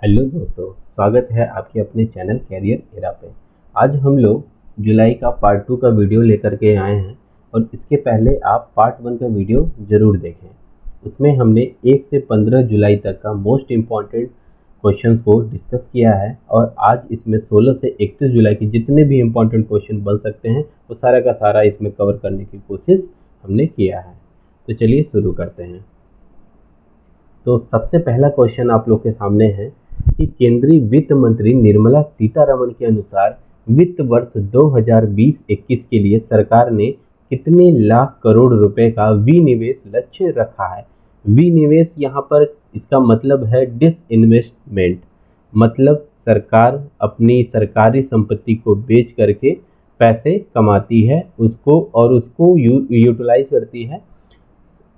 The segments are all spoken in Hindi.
हेलो दोस्तों, स्वागत है आपके अपने चैनल कैरियर एरा पे। आज हम लोग जुलाई का पार्ट 2 का वीडियो लेकर के आए हैं और इसके पहले आप पार्ट 1 का वीडियो ज़रूर देखें। उसमें हमने 1 से 15 जुलाई तक का मोस्ट इम्पॉर्टेंट क्वेश्चन को डिस्कस किया है और आज इसमें 16 से 31 जुलाई के जितने भी इम्पॉर्टेंट क्वेश्चन बन सकते हैं वो सारा का सारा इसमें कवर करने की कोशिश हमने किया है। तो चलिए शुरू करते हैं। तो सबसे पहला क्वेश्चन आप लोग के सामने है कि केंद्रीय वित्त मंत्री निर्मला सीतारमण के अनुसार वित्त वर्ष 2020-21 के लिए सरकार ने कितने लाख करोड़ रुपए का विनिवेश लक्ष्य रखा है। विनिवेश यहाँ पर इसका मतलब है डिसइन्वेस्टमेंट, मतलब सरकार अपनी सरकारी संपत्ति को बेच करके पैसे कमाती है उसको यूटिलाइज करती है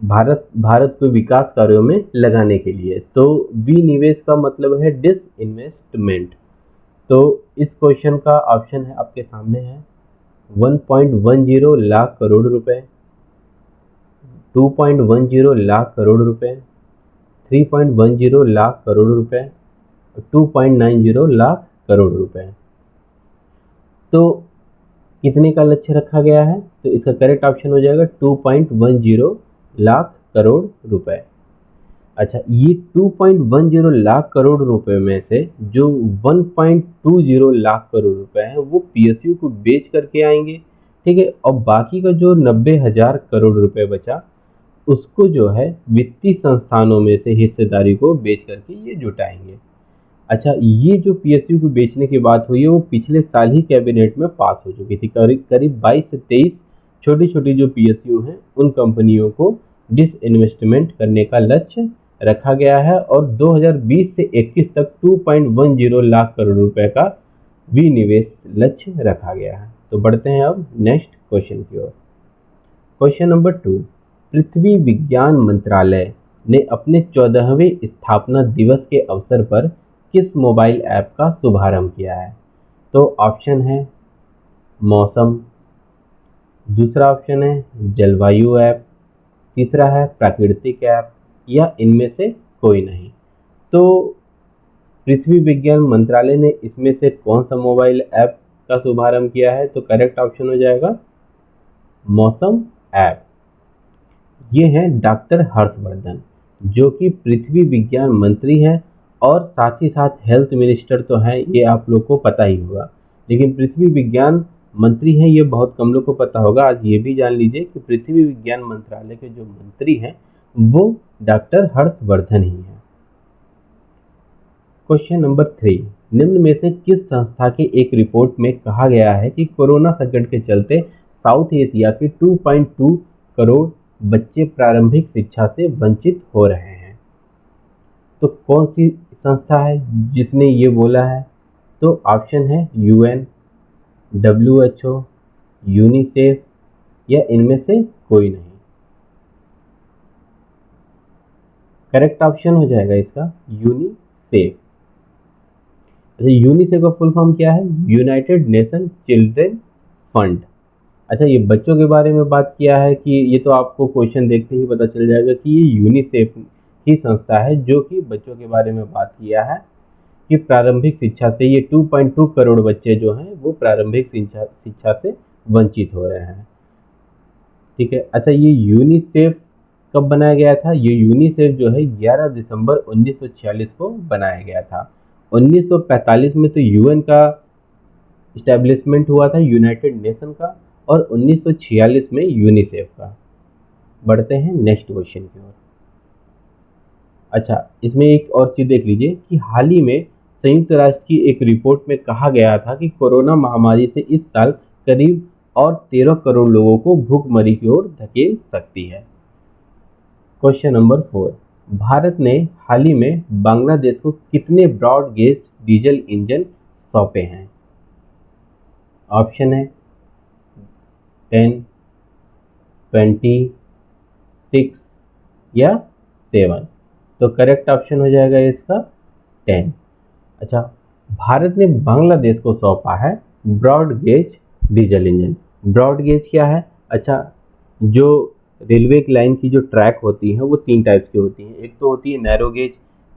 भारत को विकास कार्यों में लगाने के लिए। तो विनिवेश का मतलब है डिसइन्वेस्टमेंट। तो इस क्वेश्चन का ऑप्शन है आपके सामने है 1.10 लाख करोड़ रुपए, 2.10 लाख करोड़ रुपए, 3.10 लाख करोड़ रुपए, 2.90 लाख करोड़ रुपए। तो कितने का लक्ष्य रखा गया है? तो इसका करेक्ट ऑप्शन हो जाएगा 2.10 लाख करोड़ रुपए। अच्छा, ये 2.10 लाख करोड़ रुपए में से जो 1.20 लाख करोड़ रुपए हैं वो पीएसयू को बेच करके आएंगे, ठीक है। और बाकी का जो 90,000 करोड़ रुपए बचा उसको जो है वित्तीय संस्थानों में से हिस्सेदारी को बेच करके ये जुटाएंगे। अच्छा, ये जो पीएसयू को बेचने की बात हुई है वो पिछले साल ही कैबिनेट में पास हो चुकी थी। करीब 22 से 23 छोटी छोटी जो पीएसयू हैं उन कंपनियों को डिसइन्वेस्टमेंट करने का लक्ष्य रखा गया है और 2020 से 21 तक 2.10 लाख करोड़ रुपए का विनिवेश लक्ष्य रखा गया है। तो बढ़ते हैं अब नेक्स्ट क्वेश्चन की ओर। क्वेश्चन नंबर 2, पृथ्वी विज्ञान मंत्रालय ने अपने 14वें स्थापना दिवस के अवसर पर किस मोबाइल ऐप का शुभारंभ किया है? तो ऑप्शन है मौसम, दूसरा ऑप्शन है जलवायु ऐप, तीसरा है प्राकृतिक ऐप या इनमें से कोई नहीं। तो पृथ्वी विज्ञान मंत्रालय ने इसमें से कौन सा मोबाइल ऐप का शुभारंभ किया है? तो करेक्ट ऑप्शन हो जाएगा मौसम ऐप। ये हैं डॉक्टर हर्षवर्धन जो कि पृथ्वी विज्ञान मंत्री हैं और साथ ही साथ हेल्थ मिनिस्टर तो हैं, ये आप लोग को पता ही होगा, लेकिन पृथ्वी विज्ञान मंत्री हैं ये बहुत कम लोग को पता होगा। आज ये भी जान लीजिए कि पृथ्वी विज्ञान मंत्रालय के जो मंत्री हैं वो डॉक्टर हर्षवर्धन ही हैं। क्वेश्चन नंबर 3, निम्न में से किस संस्था के एक रिपोर्ट में कहा गया है कि कोरोना संकट के चलते साउथ एशिया के 2.2 करोड़ बच्चे प्रारंभिक शिक्षा से वंचित हो रहे हैं? तो कौन सी संस्था है जिसने ये बोला है? तो ऑप्शन है यूएन, WHO, यूनिसेफ या इनमें से कोई नहीं। करेक्ट ऑप्शन हो जाएगा इसका यूनिसेफ। अच्छा, यूनिसेफ का फुल फॉर्म क्या है? United nation children fund. अच्छा, ये बच्चों के बारे में बात किया है कि ये तो आपको क्वेश्चन देखते ही पता चल जाएगा कि ये यूनिसेफ ही संस्था है जो कि बच्चों के बारे में बात किया है कि प्रारंभिक शिक्षा से ये 2.2 करोड़ बच्चे जो हैं वो प्रारंभिक शिक्षा से वंचित हो रहे हैं, ठीक है। अच्छा, ये यूनिसेफ कब बनाया गया था? ये यूनिसेफ जो है 11 दिसंबर 1946 को बनाया गया था। 1945 में तो यूएन का इस्टेब्लिशमेंट हुआ था, यूनाइटेड नेशन का, और 1946 में यूनिसेफ का। बढ़ते हैं नेक्स्ट क्वेश्चन की ओर। अच्छा, इसमें एक और चीज देख लीजिए कि हाल ही में संयुक्त राष्ट्र की एक रिपोर्ट में कहा गया था कि कोरोना महामारी से इस साल करीब और 13 करोड़ लोगों को भूखमरी की ओर धकेल सकती है। क्वेश्चन नंबर 4, भारत ने हाल ही में बांग्लादेश को कितने ब्रॉड गेज डीजल इंजन सौंपे हैं? ऑप्शन है 10, 20, 6 या 7। तो करेक्ट ऑप्शन हो जाएगा इसका 10। अच्छा, भारत ने बांग्लादेश को सौंपा है broad gauge diesel engine. Broad gauge क्या है? अच्छा, जो रेलवे की लाइन की जो ट्रैक होती है वो 3 टाइप्स की होती हैं। एक तो होती है नैरो गेज,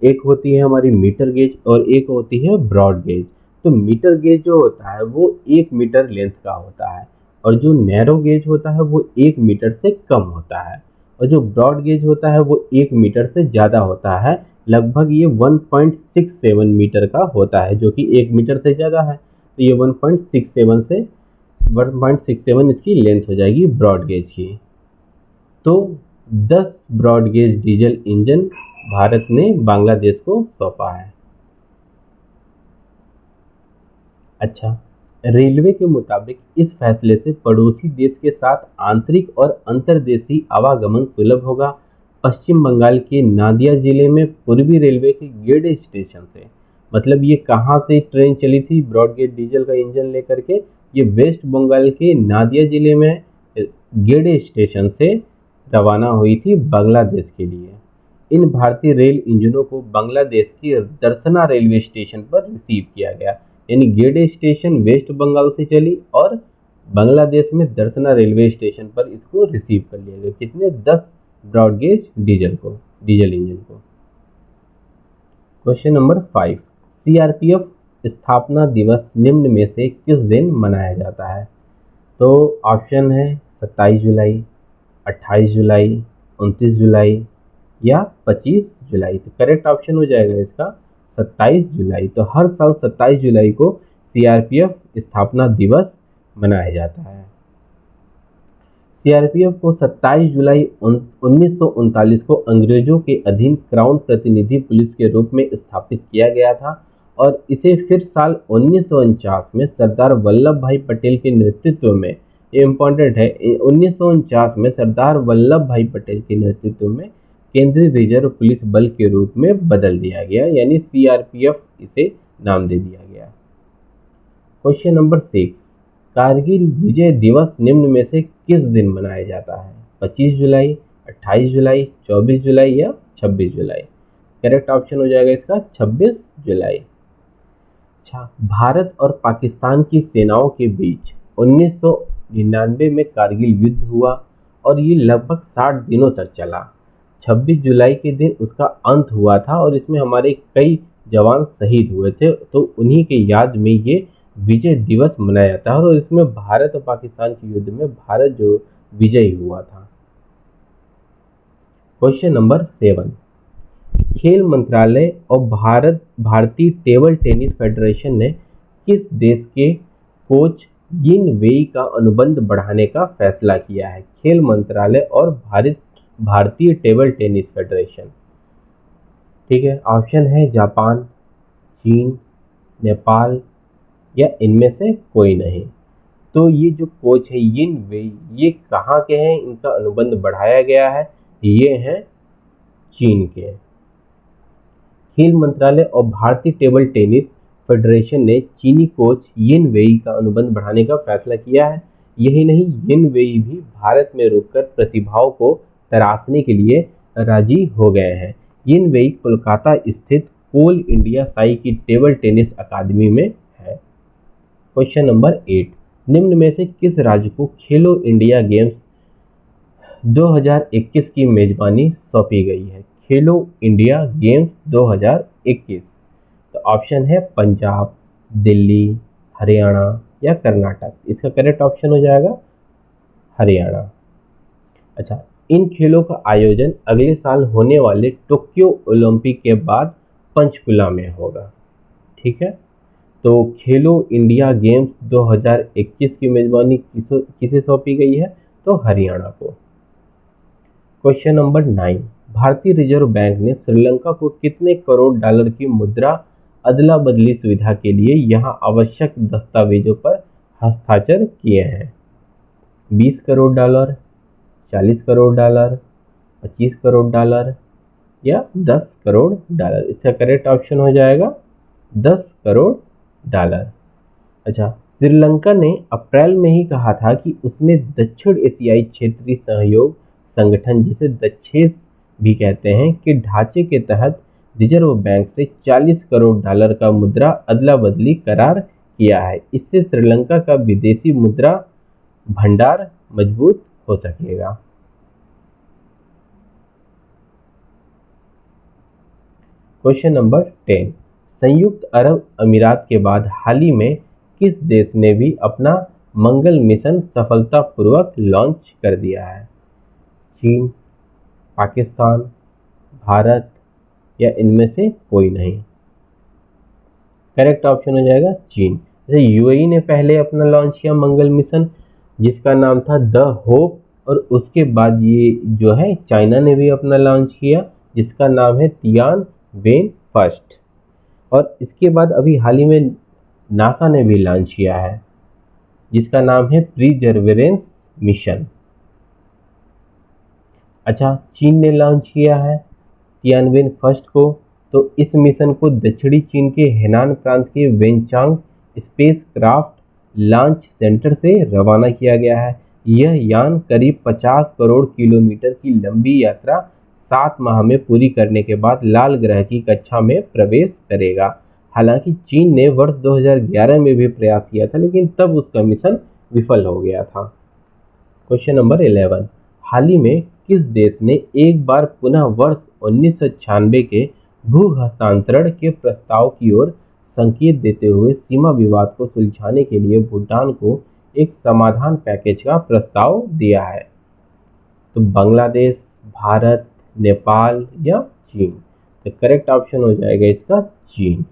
एक होती है हमारी मीटर गेज और एक होती है ब्रॉड गेज। तो मीटर गेज जो होता है वो 1 मीटर लेंथ का होता है और जो नैरो गेज होता है वो 1 मीटर से कम होता है और जो ब्रॉड गेज होता है वो 1 मीटर से ज़्यादा होता है। लगभग ये 1.67 मीटर का होता है जो कि 1 मीटर से ज़्यादा है। तो ये 1.67 इसकी लेंथ हो जाएगी ब्रॉड गेज की। तो 10 broad gauge diesel engine Bharat ने बांग्लादेश को सौंपा है। अच्छा, रेलवे के मुताबिक इस फैसले से पड़ोसी देश के साथ आंतरिक और अंतर्देशीय आवागमन सुलभ होगा। पश्चिम बंगाल के नादिया जिले में पूर्वी रेलवे के गेड स्टेशन से, मतलब ये कहाँ से ट्रेन चली थी ब्रॉड गेज डीजल का इंजन लेकर के, ये वेस्ट बंगाल के नादिया जिले में गेड स्टेशन से रवाना हुई थी बांग्लादेश के लिए। इन भारतीय रेल इंजनों को बांग्लादेश के दर्शना रेलवे स्टेशन पर रिसीव किया गया। यानी गेडे स्टेशन वेस्ट बंगाल से चली और बांग्लादेश में दर्शना रेलवे स्टेशन पर इसको रिसीव कर लिया गया। कितने? 10 ब्रॉड गेज डीजल इंजन को। क्वेश्चन नंबर 5, सीआरपीएफ स्थापना दिवस निम्न में से किस दिन मनाया जाता है? तो ऑप्शन है 27 जुलाई, 28 जुलाई, 29 जुलाई या 25 जुलाई। तो करेक्ट ऑप्शन हो जाएगा इसका 27 जुलाई। तो हर साल 27 जुलाई को सीआरपीएफ स्थापना दिवस मनाया जाता है। सीआरपीएफ को 27 जुलाई 1939 को अंग्रेजों के अधीन क्राउन प्रतिनिधि पुलिस के रूप में स्थापित किया गया था और इसे फिर साल 1949 में सरदार वल्लभ भाई पटेल के नेतृत्व में, ये इम्पोर्टेंट है, 1949 में सरदार वल्लभ भाई पटेल के नेतृत्व में केंद्रीय रिजर्व पुलिस बल के रूप में बदल दिया गया, यानी सीआरपीएफ इसे नाम दे दिया गया। क्वेश्चन नंबर 6, कारगिल विजय दिवस निम्न में से किस दिन मनाया जाता है? 25 जुलाई, 28 जुलाई, 24 जुलाई या 26 जुलाई। करेक्ट ऑप्शन हो जाएगा इसका 26 जुलाई। अच्छा, भारत और पाकिस्तान की सेनाओं के बीच 1999 में कारगिल युद्ध हुआ और ये लगभग 60 दिनों तक चला। 26 जुलाई के दिन उसका अंत हुआ था और इसमें हमारे कई जवान शहीद हुए थे, तो उन्हीं के याद में ये विजय दिवस मनाया जाता है और इसमें भारत और पाकिस्तान के युद्ध में भारत जो विजयी हुआ था। क्वेश्चन नंबर 7, खेल मंत्रालय और भारतीय टेबल टेनिस फेडरेशन ने किस देश के कोच यिन वेई का अनुबंध बढ़ाने का फैसला किया है? खेल मंत्रालय और भारतीय टेबल टेनिस फेडरेशन। ठीक है, ऑप्शन है जापान, चीन, नेपाल या इनमें से कोई नहीं। तो ये जो कोच है यिन वेई, ये कहाँ के हैं, इनका अनुबंध बढ़ाया गया है? ये हैं चीन के। खेल मंत्रालय और भारतीय टेबल टेनिस फेडरेशन ने चीनी कोच यिन वेई का अनुबंध बढ़ाने का फैसला किया है। यही नहीं, यिन वेई भी भारत में रुककर प्रतिभाओं को तराशने के लिए राजी हो गए हैं। यिन वेई कोलकाता स्थित कोल इंडिया साई की टेबल टेनिस अकादमी में है। क्वेश्चन नंबर 8, निम्न में से किस राज्य को खेलो इंडिया गेम्स 2021 की मेजबानी सौंपी गई है? खेलो इंडिया गेम्स 2021। तो ऑप्शन है पंजाब, दिल्ली, हरियाणा या कर्नाटक। इसका करेक्ट ऑप्शन हो जाएगा हरियाणा। अच्छा, इन खेलों का आयोजन अगले साल होने वाले टोक्यो ओलंपिक के बाद पंचकुला में होगा। ठीक है, तो खेलो इंडिया गेम्स 2021 की मेजबानी किसे सौंपी गई है? तो हरियाणा को। क्वेश्चन नंबर 9, भारतीय रिजर्व बैंक ने श्रीलंका को कितने करोड़ डॉलर की मुद्रा अदला बदली सुविधा के लिए यहां आवश्यक दस्तावेजों पर हस्ताक्षर किए हैं? 20 crore dollar, 40 crore dollar, 25 crore dollar या 10 करोड़ डॉलर। इसका करेक्ट ऑप्शन हो जाएगा 10 करोड़ डॉलर। अच्छा, श्रीलंका ने अप्रैल में ही कहा था कि उसने दक्षिण एशियाई क्षेत्रीय सहयोग संगठन, जिसे दक्षेस भी कहते हैं, के ढांचे के तहत रिजर्व बैंक से 40 करोड़ डॉलर का मुद्रा अदला बदली करार किया है। इससे श्रीलंका का विदेशी मुद्रा भंडार मजबूत हो सकेगा। क्वेश्चन नंबर 10, संयुक्त अरब अमीरात के बाद हाल ही में किस देश ने भी अपना मंगल मिशन सफलतापूर्वक लॉन्च कर दिया है? चीन, पाकिस्तान, भारत या इनमें से कोई नहीं? करेक्ट ऑप्शन हो जाएगा चीन। जैसे यूएई ने पहले अपना लॉन्च किया मंगल मिशन जिसका नाम था द होप, और उसके बाद ये जो है चाइना ने भी अपना लॉन्च किया जिसका नाम है तियानवेन फर्स्ट, और इसके बाद अभी हाल ही में नासा ने भी लॉन्च किया है जिसका नाम है परसिवरेंस मिशन। अच्छा, चीन ने लॉन्च किया है तियानवेन फर्स्ट को, तो इस मिशन को दक्षिणी चीन के हेनान प्रांत के Wenchang space craft launch centre से रवाना किया गया है। यह यान करीब 50 करोड़ किलोमीटर की लंबी यात्रा 7 माह में पूरी करने के बाद लाल ग्रह की कक्षा में प्रवेश करेगा। हालांकि चीन ने वर्ष 2011 में भी प्रयास किया था लेकिन तब उसका मिशन विफल हो गया था। क्वेश्चन नंबर 11, हाल ही में किस देश ने एक बार पुनः वर्ष 1996 के भू हस्तांतरण के प्रस्ताव की ओर संकेत देते हुए सीमा विवाद को सुलझाने के लिए भूटान को एक समाधान पैकेज का प्रस्ताव दिया है? तो बांग्लादेश, भारत, नेपाल या चीन? तो करेक्ट ऑप्शन हो जाएगा इसका चीन।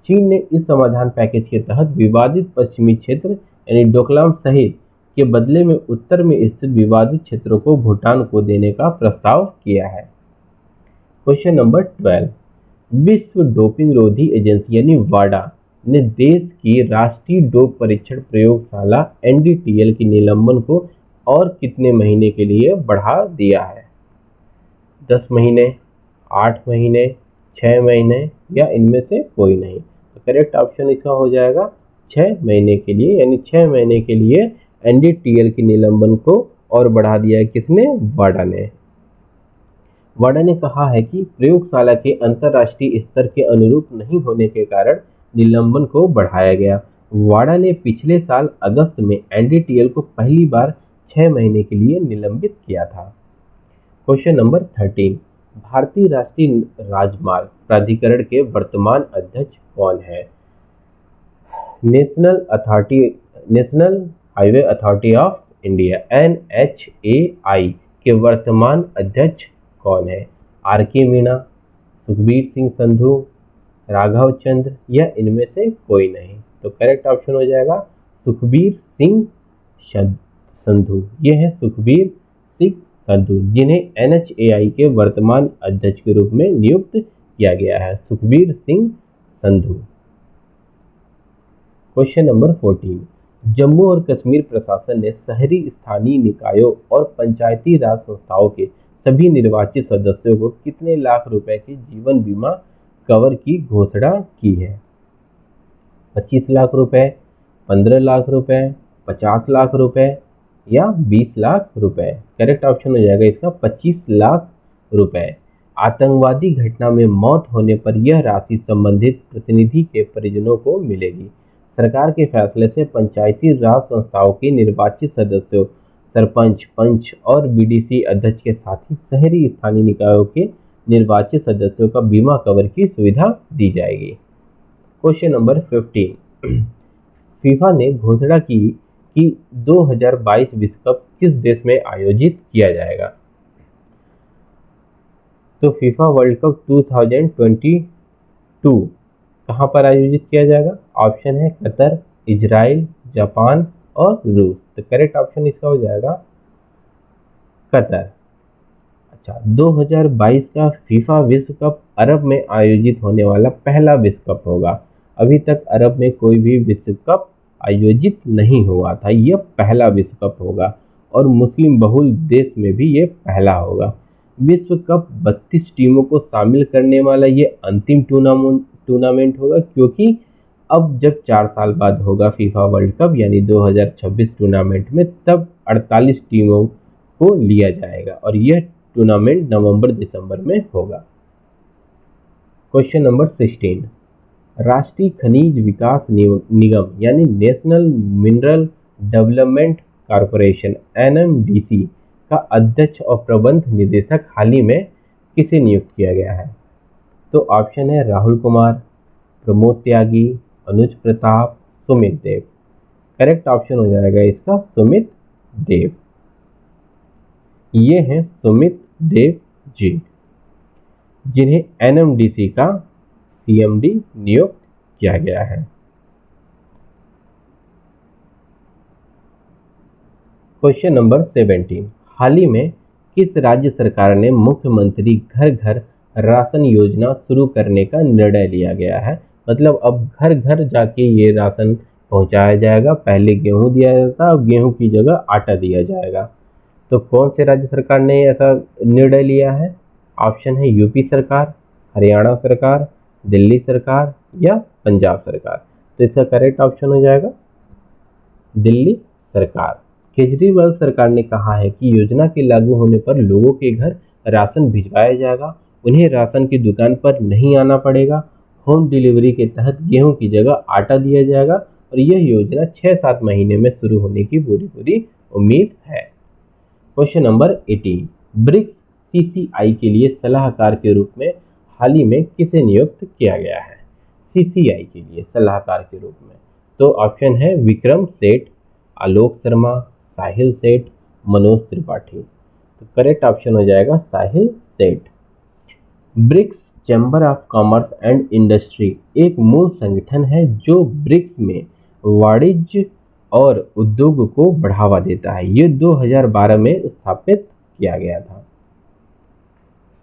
चीन ने इस समाधान पैकेज के तहत विवादित पश्चिमी क्षेत्र यानी डोकलाम सहित के बदले में उत्तर में स्थित विवादित क्षेत्रों को भूटान को देने का प्रस्ताव किया है। क्वेश्चन नंबर 12, विश्व डोपिंग रोधी एजेंसी यानी वाडा ने देश की राष्ट्रीय डोप परीक्षण प्रयोगशाला एनडीटीएल की निलंबन को और कितने महीने के लिए बढ़ा दिया है? 10 महीने, 8 महीने, 6 महीने या इनमें से कोई नहीं? तो करेक्ट ऑप्शन इसका हो जाएगा 6 महीने के लिए, यानी 6 महीने के लिए एनडीटीएल की निलंबन को और बढ़ा दिया है किसने? वाडा ने। वाडा ने कहा है कि प्रयोगशाला के अंतर्राष्ट्रीय स्तर के अनुरूप नहीं होने के कारण निलंबन को बढ़ाया गया। वाडा ने पिछले साल अगस्त में एनडीटीएल को पहली बार 6 महीने के लिए निलंबित किया था। क्वेश्चन नंबर 13, भारतीय राष्ट्रीय राजमार्ग प्राधिकरण के वर्तमान अध्यक्ष कौन है? National highway authority of India NHAI के वर्तमान अध्यक्ष कौन है? आर.के. मीणा, सुखबीर सिंह संधू, राघव चंद्र या इनमें से कोई नहीं? तो करेक्ट ऑप्शन हो जाएगा सुखबीर सिंह संधू। ये है सुखबीर सिंह संधू जिन्हें NHAI के वर्तमान अध्यक्ष के रूप में नियुक्त किया गया है, सुखबीर सिंह संधू। क्वेश्चन नंबर 14, जम्मू और कश्मीर प्रशासन ने शहरी स्थानीय निकायों और पंचायती राज संस्थाओं के सभी निर्वाचित सदस्यों को कितने लाख रुपए के जीवन बीमा कवर की घोषणा की है? 25 लाख रुपए, 15 लाख रुपए, 50 लाख रुपए या 20 लाख रुपए? करेक्ट ऑप्शन हो जाएगा इसका 25 लाख रुपए। आतंकवादी घटना में मौत होने पर यह राशि संबंधित प्रतिनिधि के परिजनों को मिलेगी। सरकार के फैसले से पंचायती राज संस्थाओं के निर्वाचित सदस्यों, सरपंच, पंच और बीडीसी अध्यक्ष के साथ ही शहरी स्थानीय निकायों के निर्वाचित सदस्यों का बीमा कवर की सुविधा दी जाएगी। क्वेश्चन नंबर 15, फीफा ने घोषणा की कि 2022 विश्व कप किस देश में आयोजित किया जाएगा? तो फीफा वर्ल्ड कप 2022 कहाँ पर आयोजित किया जाएगा? ऑप्शन है कतर, इजराइल, जापान और रूस। तो करेक्ट ऑप्शन इसका हो जाएगा कतर। अच्छा, 2022 का फीफा विश्व कप अरब में आयोजित होने वाला पहला विश्व कप होगा। अभी तक अरब में कोई भी विश्व कप आयोजित नहीं हुआ था, यह पहला विश्व कप होगा और मुस्लिम बहुल देश में भी ये पहला होगा। विश्व कप 32 टीमों को शामिल करने वाला ये अंतिम टूर्नामेंट होगा, क्योंकि अब जब 4 साल बाद होगा फीफा वर्ल्ड कप यानी 2026 टूर्नामेंट में, तब 48 टीमों को लिया जाएगा और यह टूर्नामेंट नवंबर-दिसंबर में होगा। क्वेश्चन नंबर 16, राष्ट्रीय खनिज विकास निगम यानी national mineral development corporation NMDC का अध्यक्ष और प्रबंध निदेशक हाल ही में किसे नियुक्त किया गया है? तो ऑप्शन है राहुल कुमार, प्रमोद त्यागी, अनुज प्रताप, सुमित देव। करेक्ट ऑप्शन हो जाएगा इसका सुमित देव। ये हैं सुमित देव जी, जिन्हें एनएमडीसी का सीएमडी नियुक्त किया गया है। क्वेश्चन नंबर 17, हाल ही में किस राज्य सरकार ने मुख्यमंत्री घर घर राशन योजना शुरू करने का निर्णय लिया गया है? मतलब अब घर घर जाके ये राशन पहुंचाया जाएगा। पहले गेहूं दिया जाता, अब गेहूं की जगह आटा दिया जाएगा। तो कौन से राज्य सरकार ने ऐसा निर्णय लिया है? ऑप्शन है यूपी सरकार, हरियाणा सरकार, दिल्ली सरकार या पंजाब सरकार। तो इसका करेक्ट ऑप्शन हो जाएगा दिल्ली सरकार। केजरीवाल सरकार ने कहा है कि योजना के लागू होने पर लोगों के घर राशन भिजवाया जाएगा, उन्हें राशन की दुकान पर नहीं आना पड़ेगा। होम डिलीवरी के तहत गेहूं की जगह आटा दिया जाएगा और यह योजना 6-7 महीने में शुरू होने की पूरी उम्मीद है। क्वेश्चन नंबर 18, ब्रिक्स सीसीआई के लिए सलाहकार के रूप में हाल ही में किसे नियुक्त किया गया है? सीसीआई के लिए सलाहकार के रूप में तो ऑप्शन है विक्रम सेठ, आलोक शर्मा, साहिल सेठ, मनोज त्रिपाठी। तो करेक्ट ऑप्शन हो जाएगा Sahil Seth. BRICS chamber of commerce and industry एक मूल संगठन है जो ब्रिक्स में वाणिज्य और उद्योग को बढ़ावा देता है। ये 2012 में स्थापित किया गया था।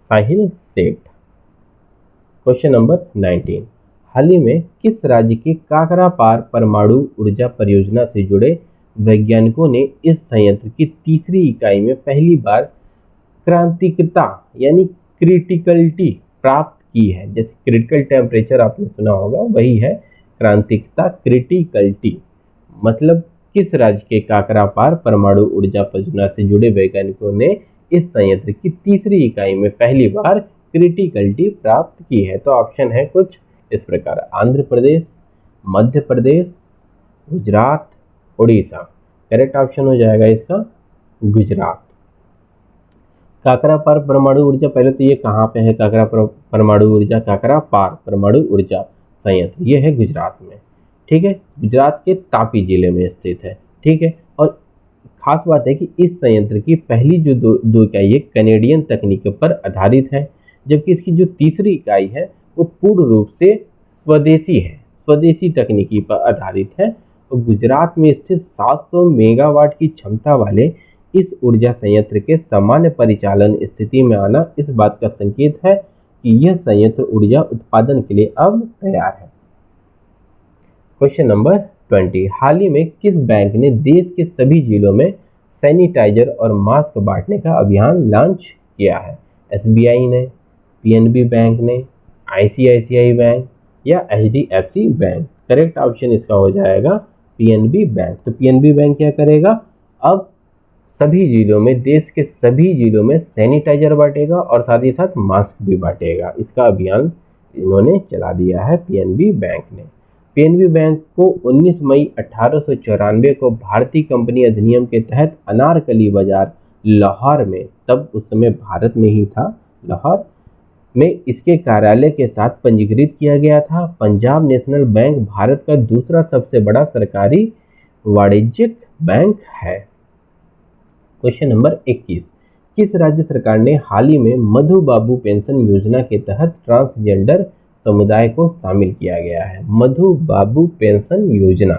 साहिल सेठ। क्वेश्चन नंबर 19, हाल ही में किस राज्य के काकरापार परमाणु ऊर्जा परियोजना से जुड़े वैज्ञानिकों ने इस संयंत्र की तीसरी इकाई में पहली बार क्रांतिकता यानी क्रिटिकलिटी प्राप्त की है? जैसे क्रिटिकल टेम्परेचर आपने सुना होगा, वही है क्रांतिकता, क्रिटिकलिटी। मतलब किस राज्य के काकरापार परमाणु ऊर्जा परियोजना से जुड़े वैज्ञानिकों ने इस संयंत्र की तीसरी इकाई में पहली बार क्रिटिकलिटी प्राप्त की है? तो ऑप्शन है कुछ इस प्रकार, आंध्र प्रदेश, मध्य प्रदेश, गुजरात, उड़ीसा। करेक्ट ऑप्शन हो जाएगा इसका गुजरात। काकरापार परमाणु ऊर्जा, पहले तो ये कहाँ पे है काकरापार परमाणु ऊर्जा? काकरापार परमाणु ऊर्जा संयंत्र ये है गुजरात में, ठीक है, गुजरात के तापी जिले में स्थित है, ठीक है। और खास बात है कि इस संयंत्र की पहली जो दो इकाई है कैनेडियन तकनीक पर आधारित है, जबकि इसकी जो तीसरी इकाई है वो पूर्ण रूप से स्वदेशी है, स्वदेशी तकनीकी पर आधारित है। तो गुजरात में स्थित 700 मेगावाट की क्षमता वाले इस ऊर्जा संयंत्र के सामान्य परिचालन स्थिति में आना इस बात का संकेत है कि यह संयंत्र ऊर्जा उत्पादन के लिए अब तैयार है। क्वेश्चन नंबर 20, हाल ही में किस बैंक ने देश के सभी जिलों में सैनिटाइजर और मास्क बांटने का अभियान लॉन्च किया है? एसबीआई ने, पीएनबी बैंक ने, आईसीआईसीआई बैंक या एचडीएफसी बैंक? करेक्ट ऑप्शन इसका हो जाएगा पीएनबी बैंक। तो पीएनबी बैंक क्या करेगा? अब सभी जिलों में, देश के सभी जिलों में सैनिटाइजर बांटेगा और साथ ही साथ मास्क भी बांटेगा। इसका अभियान इन्होंने चला दिया है पीएनबी बैंक ने। पीएनबी बैंक को 19 मई 1894 को भारतीय कंपनी अधिनियम के तहत अनारकली बाजार लाहौर में, तब उस समय भारत में ही था लाहौर में, इसके कार्यालय के साथ पंजीकृत किया गया था। पंजाब नेशनल बैंक भारत का दूसरा सबसे बड़ा सरकारी वाणिज्यिक बैंक है। क्वेश्चन नंबर 21, किस राज्य सरकार ने हाल ही में मधु बाबू पेंशन योजना के तहत ट्रांसजेंडर समुदाय को शामिल किया गया है? मधु बाबू पेंशन योजना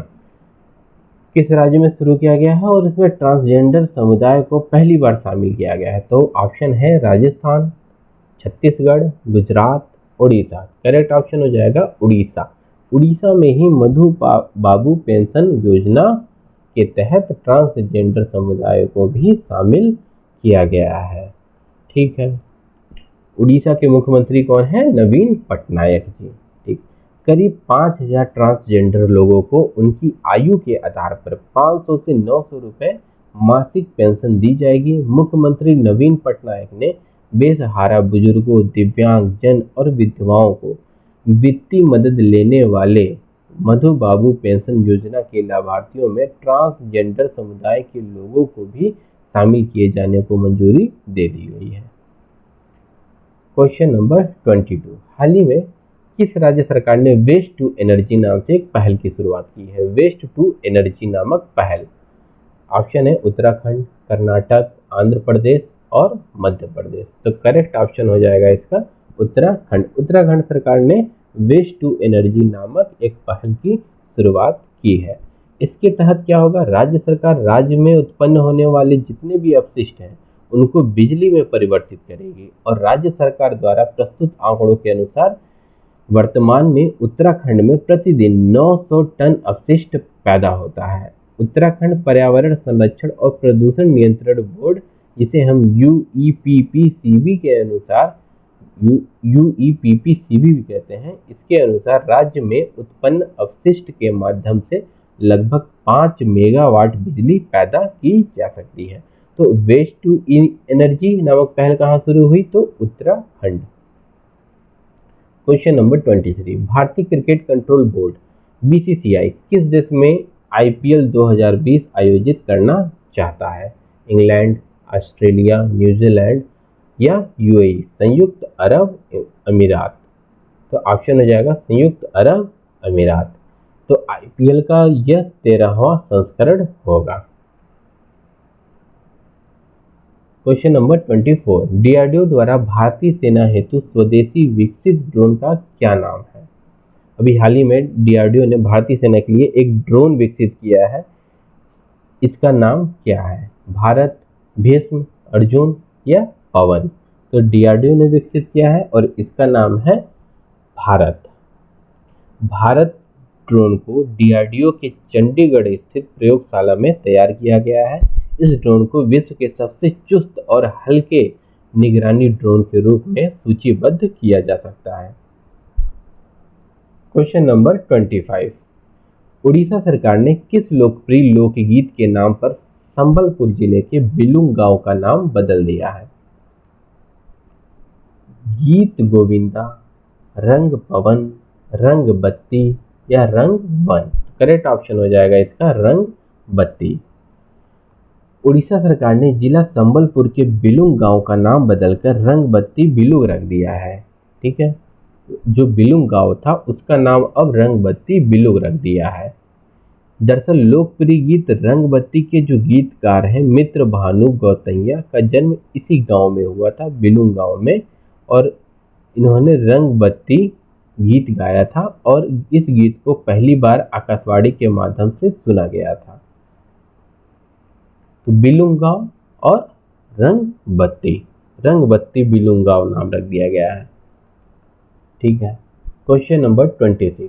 किस राज्य में शुरू किया गया है और इसमें ट्रांसजेंडर समुदाय को पहली बार शामिल किया गया है? तो ऑप्शन है राजस्थान, छत्तीसगढ़, गुजरात, उड़ीसा। करेक्ट ऑप्शन हो जाएगा उड़ीसा। उड़ीसा में ही मधु बाबू पेंशन योजना के तहत ट्रांसजेंडर समुदाय को भी शामिल किया गया है, ठीक है। उड़ीसा के मुख्यमंत्री कौन है? नवीन पटनायक जी, ठीक। करीब 5000 ट्रांसजेंडर लोगों को उनकी आयु के आधार पर 500 से 900 रुपए मासिक पेंशन दी जाएगी। मुख्यमंत्री नवीन पटनायक ने बेसहारा बुजुर्गों, दिव्यांग जन और विधवाओं को वित्तीय मदद लेने वाले मधु बाबू पेंशन योजना के लाभार्थियों में ट्रांसजेंडर समुदाय के लोगों को भी शामिल किए जाने को मंजूरी दे दी गई है। क्वेश्चन नंबर 22, हाल ही में किस राज्य सरकार ने वेस्ट टू एनर्जी नाम से एक पहल की शुरुआत की है? वेस्ट टू एनर्जी नामक पहल। ऑप्शन है उत्तराखंड, कर्नाटक, आंध्र प्रदेश और मध्य प्रदेश। तो करेक्ट ऑप्शन हो जाएगा इसका उत्तराखंड। उत्तराखंड सरकार ने वेस्ट टू एनर्जी नामक एक पहल की शुरुआत की है। इसके तहत क्या होगा, राज्य सरकार राज्य में उत्पन्न होने वाले जितने भी अपशिष्ट हैं उनको बिजली में परिवर्तित करेगी। और राज्य सरकार द्वारा प्रस्तुत आंकड़ों के अनुसार वर्तमान में उत्तराखंड में प्रतिदिन 900 टन अपशिष्ट पैदा होता है। उत्तराखंड पर्यावरण संरक्षण और प्रदूषण नियंत्रण बोर्ड, जिसे हम यूईपीपीसीबी के अनुसार यूईपीपीसीबी भी कहते हैं, इसके अनुसार राज्य में उत्पन्न अपशिष्ट के माध्यम से लगभग 5 मेगावाट बिजली पैदा की जा सकती है। तो वेस्ट टू एनर्जी नामक पहल कहाँ शुरू हुई? तो उत्तराखंड। क्वेश्चन नंबर 23, भारतीय क्रिकेट कंट्रोल बोर्ड बीसीसीआई किस देश में आईपीएल 2020 आयोजित करना चाहता है? इंग्लैंड, ऑस्ट्रेलिया, न्यूजीलैंड या यूएई, संयुक्त अरब अमीरात। तो ऑप्शन हो जाएगा संयुक्त अरब अमीरात। तो आईपीएल का यह 13वां संस्करण होगा। क्वेश्चन नंबर 24, डीआरडीओ द्वारा भारतीय सेना हेतु स्वदेशी विकसित ड्रोन का क्या नाम है? अभी हाल ही में डीआरडीओ ने भारतीय सेना के लिए एक ड्रोन विकसित किया है, इसका नाम क्या है? भारत, भीष्म, अर्जुन या पवन। तो डीआरडीओ ने विकसित किया है और इसका नाम है भारत। भारत ड्रोन को डीआरडीओ के चंडीगढ़ स्थित प्रयोगशाला में तैयार किया गया है। इस ड्रोन को विश्व के सबसे चुस्त और हल्के निगरानी ड्रोन के रूप में सूचीबद्ध किया जा सकता है। क्वेश्चन नंबर 25, उड़ीसा सरकार ने किस लोकप्रिय लोकगीत के नाम पर संबलपुर जिले के बिलुंग गांव का नाम बदल दिया है? गीत गोविंदा, रंग पवन, रंग बत्ती या रंग वन। करेक्ट ऑप्शन हो जाएगा इसका रंग बत्ती। उड़ीसा सरकार ने जिला संबलपुर के बिलुंग गांव का नाम बदलकर रंग बत्ती बिलुंग रख दिया है। ठीक है, जो बिलुंग गांव था उसका नाम अब रंग बत्ती बिलुंग रख दिया है। दरअसल लोकप्रिय गीत रंग बत्ती के जो गीतकार हैं मित्र भानु गौतैया का जन्म इसी गांव में हुआ था, बिलुंग गांव में, और इन्होंने रंग बत्ती गीत गाया था और इस गीत को पहली बार आकाशवाणी के माध्यम से सुना गया था। तो बिलुंग गांव और रंग बत्ती बिलुंग गांव नाम रख दिया गया है। ठीक है, क्वेश्चन नंबर 26,